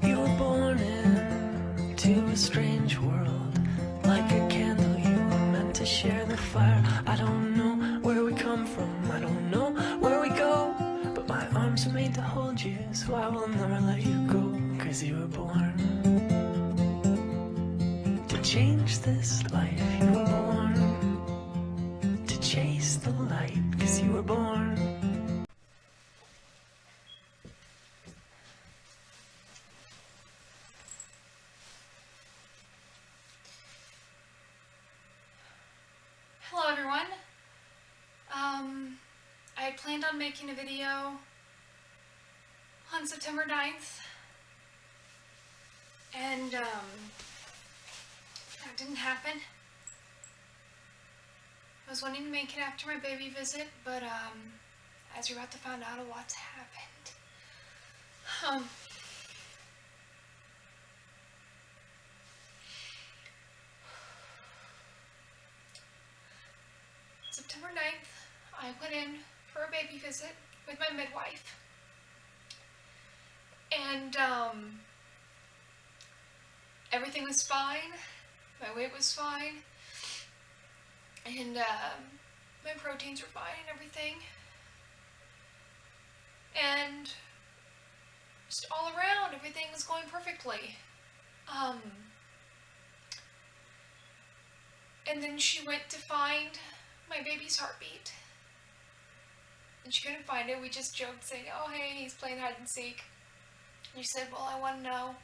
You were born into a strange world, like a candle you were meant to share the fire. I don't know where we come from, I don't know where we go, but my arms are made to hold you, so I will never let you go. 'Cause you were born to change this life. You were born to chase the light. 'Cause you were born. Hello everyone. I had planned on making a video on September 9th, and that didn't happen. I was wanting to make it after my baby visit, but as you're about to find out, a lot's happened. September 9th, I went in for a baby visit with my midwife, and everything was fine. My weight was fine, and my proteins were fine and everything, and just all around everything was going perfectly. And then she went to find my baby's heartbeat, and she couldn't find it. We just joked saying, "Oh hey, he's playing hide and seek." And she said, "Well, I want to know.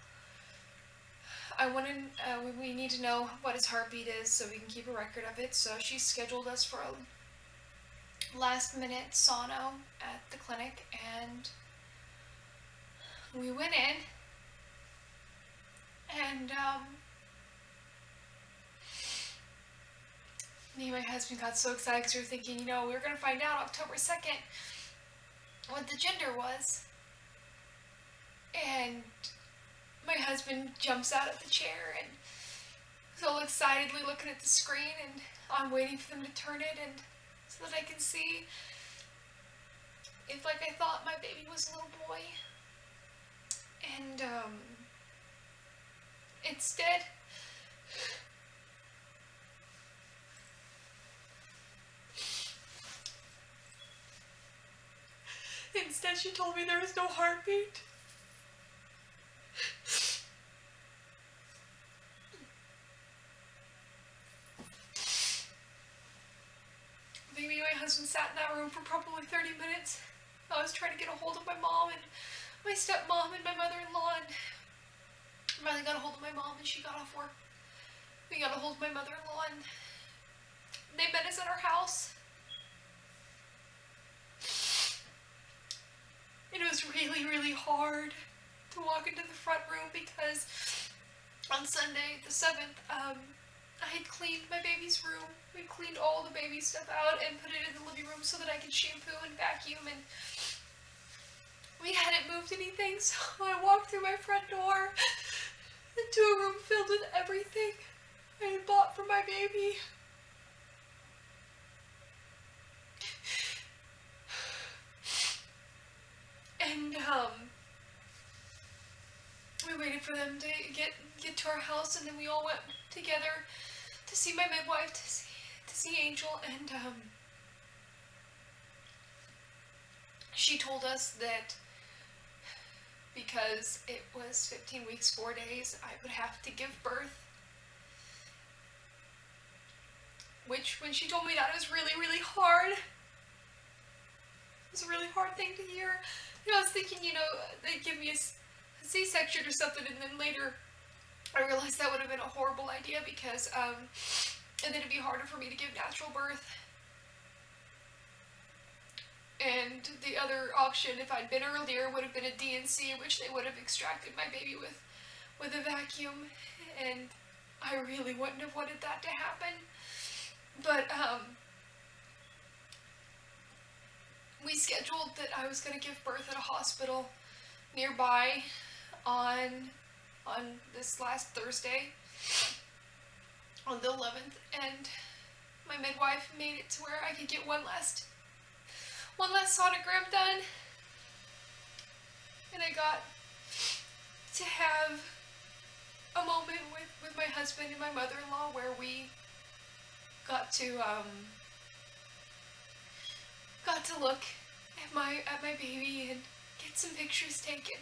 We need to know what his heartbeat is so we can keep a record of it." So she scheduled us for a last-minute sono at the clinic, and we went in, and me and my husband got so excited because we were thinking, we were going to find out October 2nd what the gender was. And my husband jumps out of the chair and is all excitedly looking at the screen, and I'm waiting for them to turn it and so that I can see if, like I thought, my baby was a little boy. And instead, she told me there was no heartbeat. Me and my husband sat in that room for probably 30 minutes. I was trying to get a hold of my mom and my stepmom and my mother-in-law, and I finally got a hold of my mom and she got off work. We got a hold of my mother-in-law and they met us at our house. And it was really, really hard to walk into the front room because on Sunday, the 7th, I had cleaned my baby's room. We cleaned all the baby stuff out and put it in the living room so that I could shampoo and vacuum, and we hadn't moved anything, so I walked through my front door into a room filled with everything I had bought for my baby. And we waited for them to get to our house, and then we all went together to see my midwife, to see Angel, and she told us that because it was 15 weeks, 4 days, I would have to give birth. Which, when she told me that, it was really, really hard. It was a really hard thing to hear. I was thinking, they'd give me a C-section or something, and then later I realized that would have been a horrible idea because, and then it'd be harder for me to give natural birth. And the other option, if I'd been earlier, would have been a D&C, which they would have extracted my baby with a vacuum, and I really wouldn't have wanted that to happen. But, we scheduled that I was going to give birth at a hospital nearby on this last Thursday, on the 11th, and my midwife made it to where I could get one last sonogram done, and I got to have a moment with my husband and my mother-in-law where we got to look at my baby and get some pictures taken.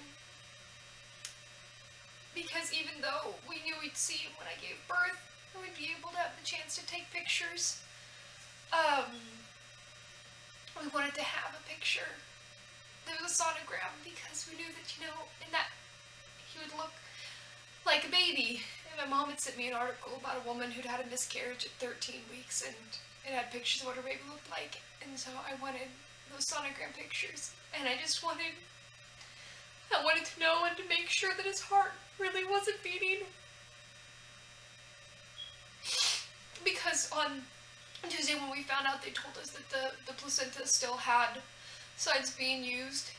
Because even though we knew we'd see him when I gave birth, we'd be able to have the chance to take pictures. We wanted to have a picture. There was a sonogram because we knew that, you know, in that he would look like a baby. And my mom had sent me an article about a woman who'd had a miscarriage at 13 weeks, and it had pictures of what her baby looked like. And so I wanted those sonogram pictures, and I wanted to know and to make sure that his heart really wasn't beating. Because on Tuesday when we found out, they told us that the placenta still had signs being used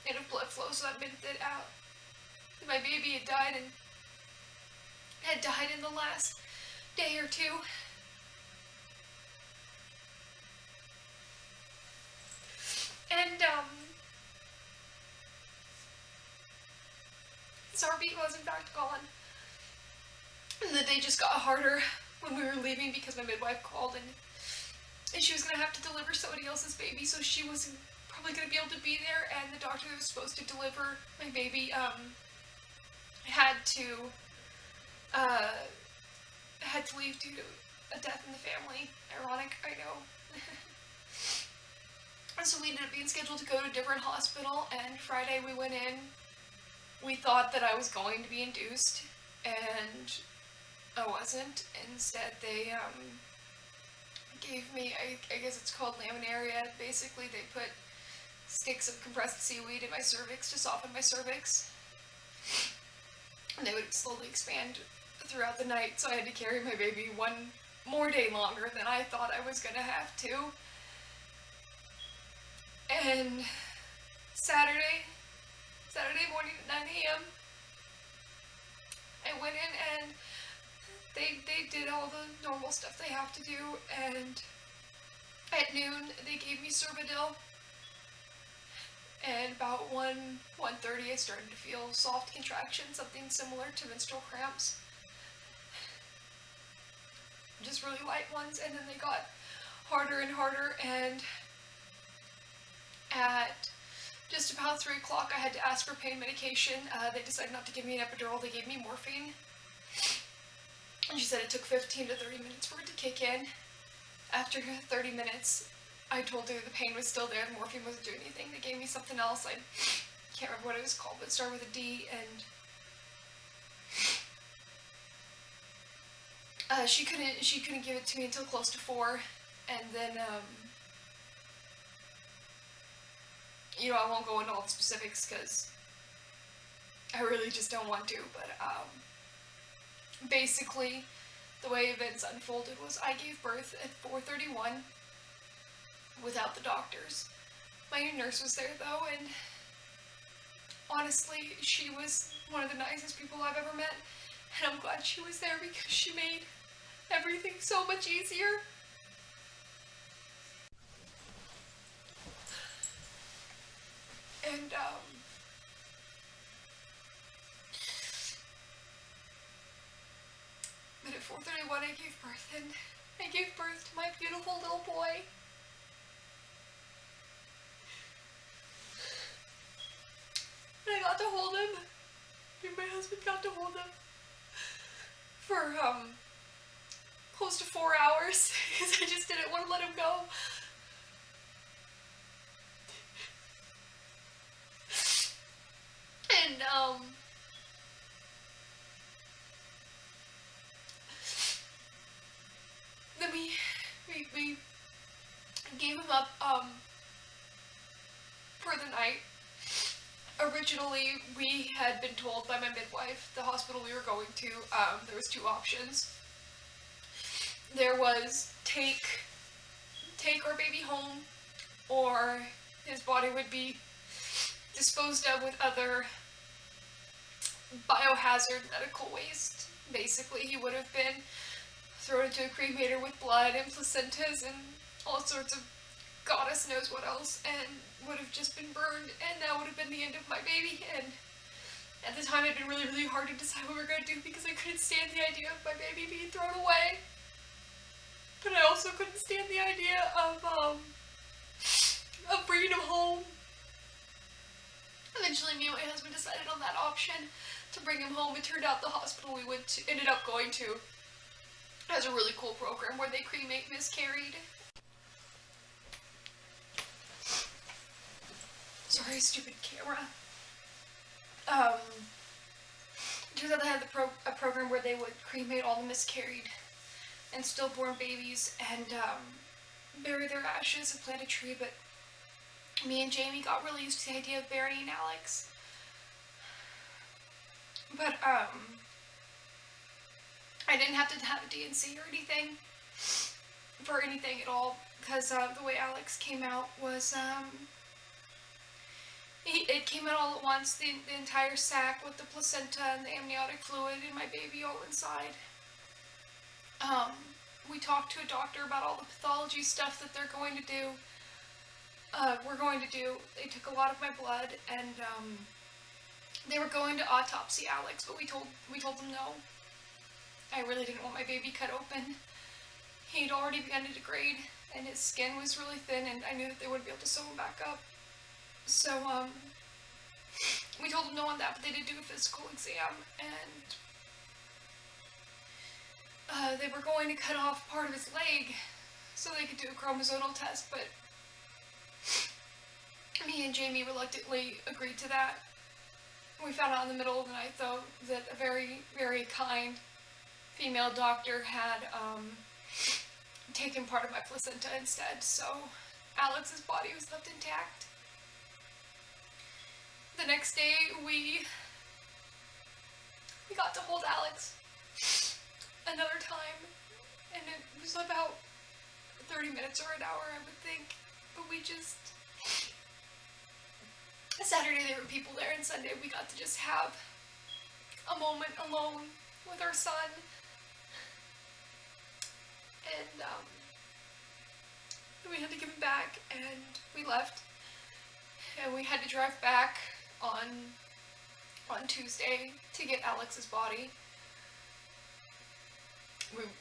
and of blood flow, so that meant that my baby had died in the last day or two. And his heartbeat was in fact gone. And the day just got harder when we were leaving because my midwife called and she was going to have to deliver somebody else's baby, so she wasn't probably going to be able to be there, and the doctor that was supposed to deliver my baby had to leave due to a death in the family. Ironic, I know. And so we ended up being scheduled to go to a different hospital, and Friday we went in. We thought that I was going to be induced, and I wasn't. Instead, they gave me, I guess it's called laminaria. Basically, they put sticks of compressed seaweed in my cervix to soften my cervix. And they would slowly expand throughout the night, so I had to carry my baby one more day longer than I thought I was going to have to. And Saturday morning at 9 a.m., I went in and they did all the normal stuff they have to do, and at noon they gave me Cervidil, and about 1:30 I started to feel soft contractions, something similar to menstrual cramps. Just really light ones, and then they got harder and harder, and at just about 3 o'clock I had to ask for pain medication. They decided not to give me an epidural, they gave me morphine. And she said it took 15 to 30 minutes for it to kick in. After 30 minutes, I told her the pain was still there, the morphine wasn't doing anything. They gave me something else, I can't remember what it was called, but it started with a D, and she couldn't give it to me until close to 4, and then, you know, I won't go into all the specifics because I really just don't want to, but basically the way events unfolded was I gave birth at 4:31 without the doctors. My nurse was there though, and honestly, she was one of the nicest people I've ever met, and I'm glad she was there because she made everything so much easier. And but at 4:31 I gave birth, and I gave birth to my beautiful little boy. And I got to hold him, and my husband got to hold him for close to 4 hours because I just didn't want to let him go. And then we gave him up for the night. Originally, we had been told by my midwife, the hospital we were going to, there was 2 options. There was take our baby home, or his body would be disposed of with other biohazard medical waste. Basically, he would have been thrown into a cremator with blood and placentas and all sorts of goddess knows what else, and would have just been burned, and that would have been the end of my baby. And at the time I'd it really, really hard to decide what we were going to do because I couldn't stand the idea of my baby being thrown away. But I also couldn't stand the idea of bringing him home. Eventually, me and my husband decided on that option to bring him home. It turned out the hospital we ended up going to has a really cool program where they cremate miscarried. Sorry, stupid camera. Turns out they had a program where they would cremate all the miscarried and stillborn babies and bury their ashes and plant a tree, but me and Jamie got really used to the idea of burying Alex. But I didn't have to have a D&C or anything for anything at all, because the way Alex came out was it came out all at once, the entire sac with the placenta and the amniotic fluid and my baby all inside. We talked to a doctor about all the pathology stuff that they're going to do. They took a lot of my blood, and they were going to autopsy Alex, but we told them no. I really didn't want my baby cut open. He'd already begun to degrade, and his skin was really thin, and I knew that they wouldn't be able to sew him back up. So, we told them no on that, but they did do a physical exam, and they were going to cut off part of his leg so they could do a chromosomal test, but me and Jamie reluctantly agreed to that. We found out in the middle of the night, though, that a very, very kind female doctor had taken part of my placenta instead, so Alex's body was left intact. The next day, we got to hold Alex another time, and it was about 30 minutes or an hour, I would think, but we just... Saturday there were people there, and Sunday we got to just have a moment alone with our son, and we had to give him back, and we left, and we had to drive back on Tuesday to get Alex's body.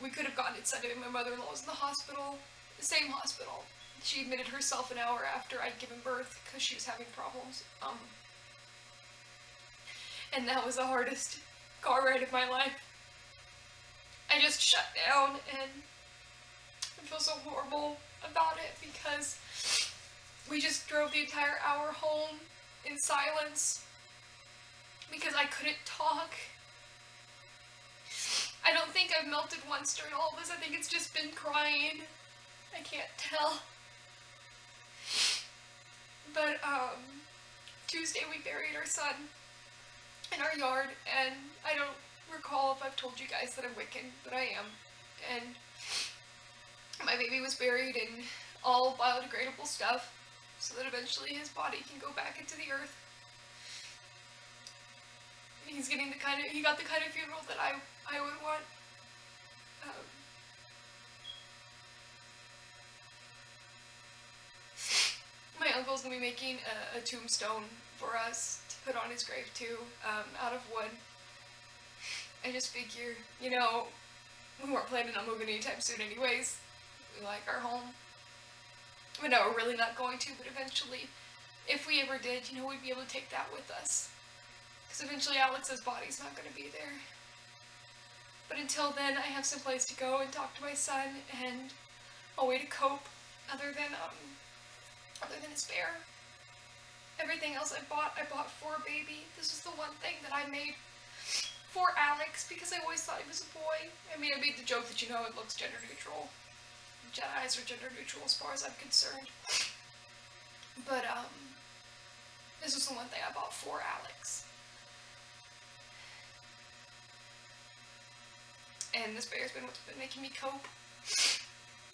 We could have gotten it Sunday, but my mother-in-law was in the hospital, the same hospital. She admitted herself an hour after I'd given birth because she was having problems. And that was the hardest car ride of my life. I just shut down, and I feel so horrible about it because we just drove the entire hour home in silence because I couldn't talk. I don't think I've melted once during all of this. I think it's just been crying. I can't tell. But Tuesday we buried our son in our yard, and I don't recall if I've told you guys that I'm Wiccan, but I am. And my baby was buried in all biodegradable stuff so that eventually his body can go back into the earth. He's getting he got the kind of funeral that I would want. My uncle's gonna be making a tombstone for us to put on his grave too, out of wood. I just figure, you know, we weren't planning on moving anytime soon anyways. We like our home. But no, we're really not going to, but eventually, if we ever did, you know, we'd be able to take that with us. Because eventually Alex's body's not going to be there. But until then, I have some place to go and talk to my son, and a way to cope other than despair. Everything else I bought for a baby. This is the one thing that I made for Alex because I always thought he was a boy. I mean, I made the joke that, you know, it looks gender neutral. Jedis are gender neutral as far as I'm concerned. But, this was the one thing I bought for Alex. And this bear's been what's been making me cope.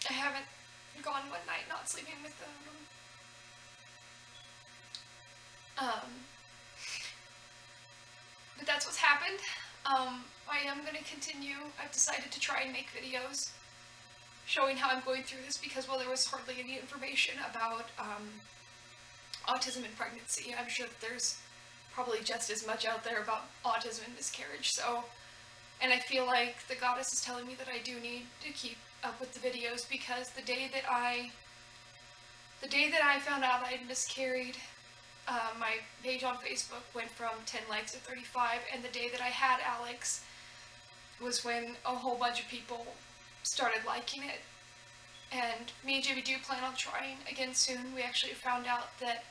I haven't gone one night not sleeping with them. But that's what's happened. I am going to continue. I've decided to try and make videos showing how I'm going through this because, well, there was hardly any information about autism in pregnancy. I'm sure that there's probably just as much out there about autism and miscarriage, so, and I feel like the goddess is telling me that I do need to keep up with the videos, because the day that I found out I had miscarried, my page on Facebook went from 10 likes to 35, and the day that I had Alex was when a whole bunch of people started liking it. And me and JB do plan on trying again soon. We actually found out that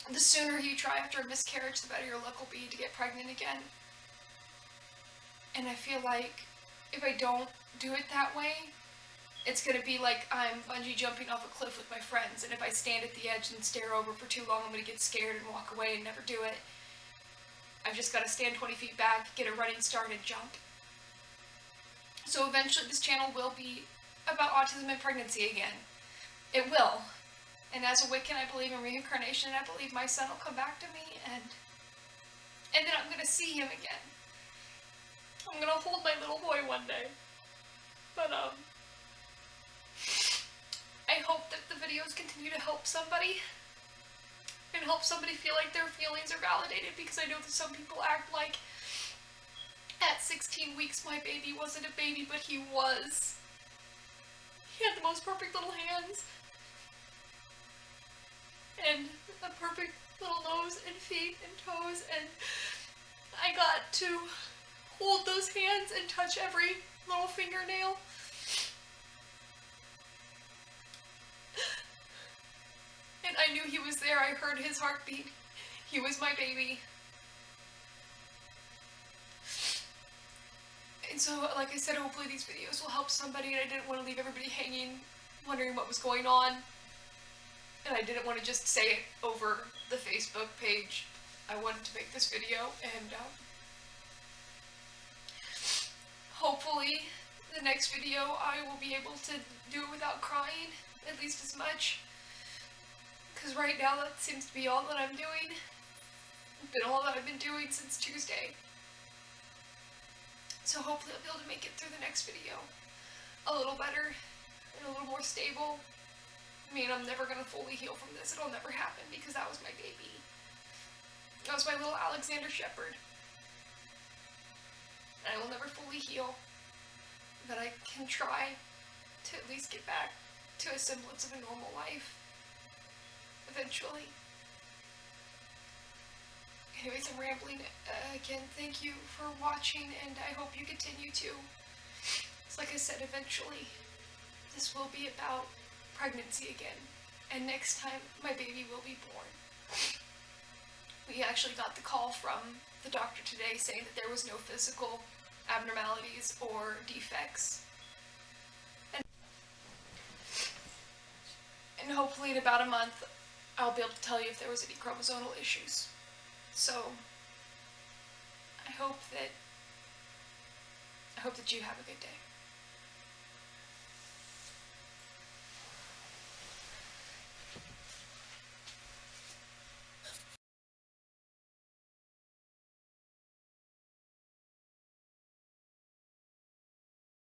the sooner you try after a miscarriage, the better your luck will be to get pregnant again. And I feel like if I don't do it that way, it's going to be like I'm bungee jumping off a cliff with my friends, and if I stand at the edge and stare over for too long, I'm going to get scared and walk away and never do it. I've just got to stand 20 feet back, get a running start, and jump. So eventually this channel will be about autism and pregnancy again. It will. And as a Wiccan, I believe in reincarnation, and I believe my son will come back to me, and then I'm going to see him again. I'm going to hold my little boy one day. But, I hope that the videos continue to help somebody, and help somebody feel like their feelings are validated, because I know that some people act like at 16 weeks my baby wasn't a baby, but he was. He had the most perfect little hands, and a perfect little nose and feet and toes, and I got to hold those hands and touch every little fingernail. And I knew he was there. I heard his heartbeat. He was my baby. And so, like I said, hopefully these videos will help somebody, and I didn't want to leave everybody hanging, wondering what was going on. And I didn't want to just say it over the Facebook page. I wanted to make this video, and hopefully the next video I will be able to do it without crying, at least as much. Because right now that seems to be all that I'm doing. It's been all that I've been doing since Tuesday. So hopefully I'll be able to make it through the next video a little better and a little more stable. I mean, I'm never going to fully heal from this. It'll never happen, because that was my baby. That was my little Alexander Shepherd. And I will never fully heal. But I can try to at least get back to a semblance of a normal life. Eventually. Anyways, I'm rambling again. Thank you for watching, and I hope you continue to. It's like I said, eventually this will be about pregnancy again, and next time my baby will be born. We actually got the call from the doctor today saying that there was no physical abnormalities or defects. And hopefully in about a month I'll be able to tell you if there was any chromosomal issues. So I hope that you have a good day.